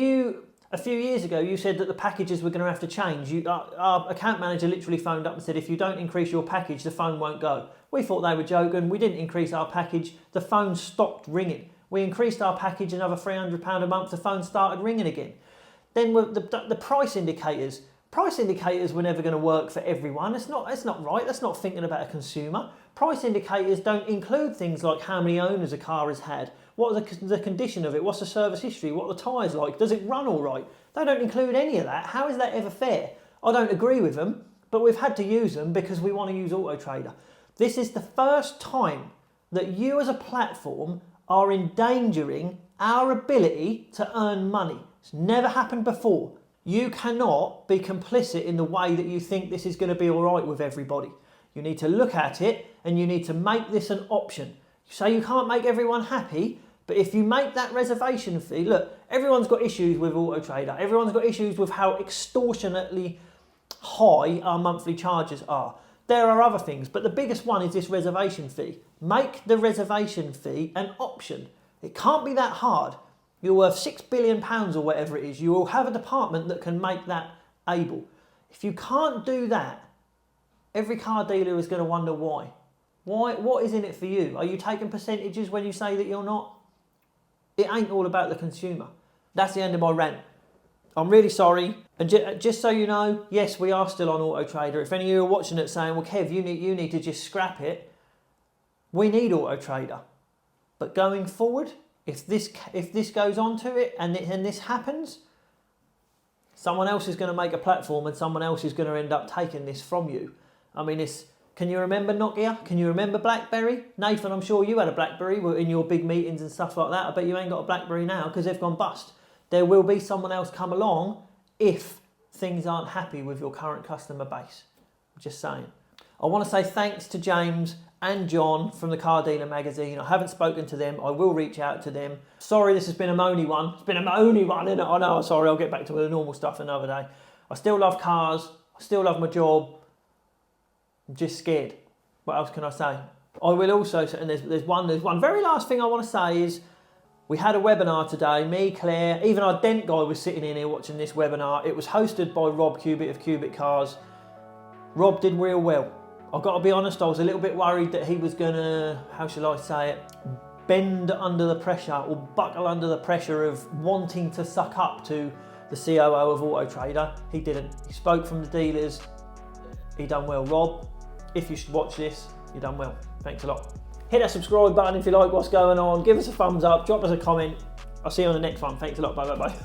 a few years ago, you said that the packages were going to have to change. Our account manager literally phoned up and said, if you don't increase your package, the phone won't go. We thought they were joking. We didn't increase our package. The phone stopped ringing. We increased our package another £300 a month. The phone started ringing again. Then the price indicators. Price indicators were never going to work for everyone. It's not right. That's not thinking about a consumer. Price indicators don't include things like how many owners a car has had, what the condition of it, what's the service history, what the tyres like, does it run all right? They don't include any of that. How is that ever fair? I don't agree with them, but we've had to use them because we want to use Autotrader. This is the first time that you as a platform are endangering our ability to earn money. It's never happened before. You cannot be complicit in the way that you think this is going to be all right with everybody. You need to look at it and you need to make this an option. You say you can't make everyone happy, but if you make that reservation fee, look, everyone's got issues with Autotrader. Everyone's got issues with how extortionately high our monthly charges are. There are other things, but the biggest one is this reservation fee. Make the reservation fee an option. It can't be that hard. You're worth £6 billion or whatever it is. You will have a department that can make that able. If you can't do that, every car dealer is going to wonder why. Why? What is in it for you? Are you taking percentages when you say that you're not? It ain't all about the consumer. That's the end of my rant. I'm really sorry. And just so you know, yes, we are still on Autotrader. If any of you are watching it saying, well, Kev, you need to just scrap it, we need Autotrader. But going forward, if this goes on to it and this happens, someone else is going to make a platform and someone else is going to end up taking this from you. I mean, can you remember Nokia? Can you remember BlackBerry? Nathan, I'm sure you had a BlackBerry in your big meetings and stuff like that. I bet you ain't got a BlackBerry now because they've gone bust. There will be someone else come along if things aren't happy with your current customer base. Just saying. I want to say thanks to James and John from the Car Dealer magazine. I haven't spoken to them. I will reach out to them. Sorry, this has been a moany one. It's been a moany one, isn't it? I know, sorry, I'll get back to the normal stuff another day. I still love cars. I still love my job. I'm just scared. What else can I say? I will also, and there's one very last thing I want to say is, we had a webinar today, me, Claire, even our dent guy was sitting in here watching this webinar. It was hosted by Rob Cubitt of Cubitt Cars. Rob did real well. I've got to be honest, I was a little bit worried that he was going to, how shall I say it, bend under the pressure or buckle under the pressure of wanting to suck up to the COO of Autotrader. He didn't. He spoke from the dealers. He done well. Rob, if you should watch this, you done well. Thanks a lot. Hit that subscribe button if you like what's going on. Give us a thumbs up. Drop us a comment. I'll see you on the next one. Thanks a lot. Bye, bye, bye.